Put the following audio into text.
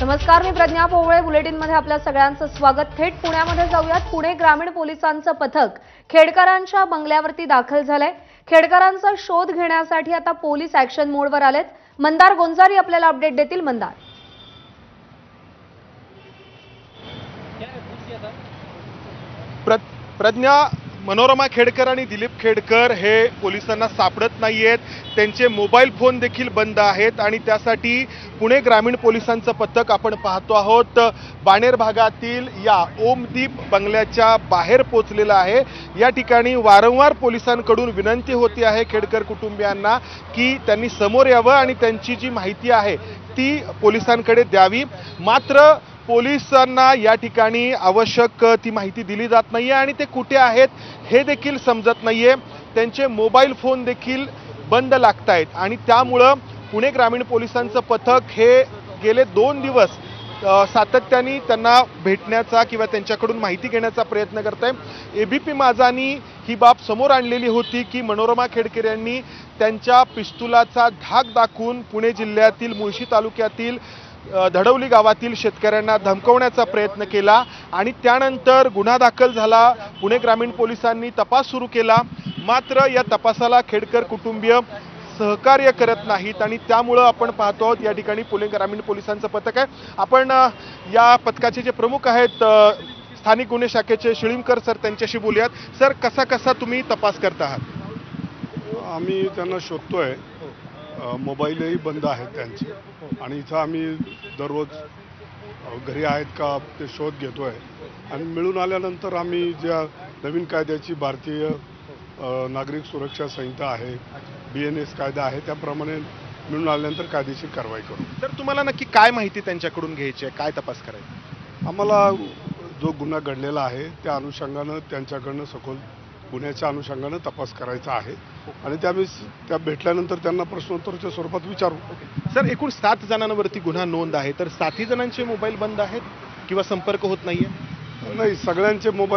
नमस्कार, मी प्रज्ञा पोवळे. बुलेटिनमध्ये आपल्या सगळ्यांचं स्वागत. थेट पुण्यामध्ये जाऊयात. पुणे ग्रामीण पोलिसांचं पथक खेडकरांच्या बंगल्यावरती दाखल झालंय. खेडकरांचा शोध घेण्यासाठी आता पोलीस ऍक्शन मोडवर आलेत. मंदार गोंजारी आपल्याला अपडेट देतील. मंदार, प्रज्ञा, मनोरमा खेडकर आणि दिलीप खेडकर हे पोलिसांना सापडत नाहीयेत. त्यांचे मोबाईल फोन देखील बंद आहेत आणि त्यासाठी पुणे ग्रामीण पोलिसांचं पथक आपण पाहतो आहोत बाणेर भागातील या ओमदीप बंगल्याच्या बाहेर पोहोचलेलं आहे. या ठिकाणी वारंवार पोलिसांकडून विनंती होती आहे खेडकर कुटुंबियांना की त्यांनी समोर यावं आणि त्यांची जी माहिती आहे ती पोलिसांकडे द्यावी. मात्र पोलिसांना या ठिकाणी आवश्यक ती माहिती दिली जात नाहीये आणि ते कुठे आहेत हे देखील समजत नाहीये. त्यांचे मोबाईल फोन देखील बंद लागतायत आणि त्यामुळं पुणे ग्रामीण पोलिसांचं पथक हे गेले 2 दिवस सातत्याने त्यांना भेटण्याचा किंवा त्यांच्याकडून माहिती घेण्याचा प्रयत्न करत आहे. एबीपी माझानी ही बाब समोर आणलेली होती की मनोरमा खेडकर यांनी त्यांच्या पिस्तुलाचा धाक दाखवून पुणे जिल्ह्यातील मुळशी तालुक्यातील धडवली गावातील शेतकऱ्यांना धमकवण्याचा प्रयत्न केला आणि त्यानंतर गुन्हा दाखल झाला. पुणे ग्रामीण पोलिसांनी तपास सुरू केला. मात्र या तपासाला खेडकर कुटुंबीय सहकार्य करत नाहीत आणि त्यामुळं आपण पाहतो आहोत या ठिकाणी पुणे ग्रामीण पोलिसांचं पथक आहे. आपण या पथकाचे जे प्रमुख आहेत स्थानिक गुन्हे शाखेचे शिळीमकर सर, त्यांच्याशी बोलूयात. सर, कसा कसा तुम्ही तपास करत आहात? आम्ही त्यांना शोधतोय. मोबाईलही बंद आहेत त्यांचे आणि इथं आम्ही दररोज घरी आहेत का ते शोध घेतोय आणि मिळून आल्यानंतर आम्ही ज्या नवीन कायद्याची भारतीय नागरिक सुरक्षा संहिता आहे, BNS कायदा आहे, त्याप्रमाणे मिळून आल्यानंतर कायदेशीर कारवाई करू. तर तुम्हाला नक्की काय माहिती त्यांच्याकडून घ्यायची आहे, काय तपास करायचा? आम्हाला जो गुन्हा घडलेला आहे त्या अनुषंगानं त्यांच्याकडनं सखोल गुन्ह्याच्या अनुषंगानं तपास करायचा आहे आणि त्या भेटल्यानंतर त्यांना प्रश्नोत्तराच्या स्वरूपात विचारू. सर, एकूण 7 जणांवरती गुन्हा नोंद आहे, तर 7ही जणांचे मोबाईल बंद आहेत किंवा संपर्क होत नाहीये? नाही, सगळ्यांचे मोबाईल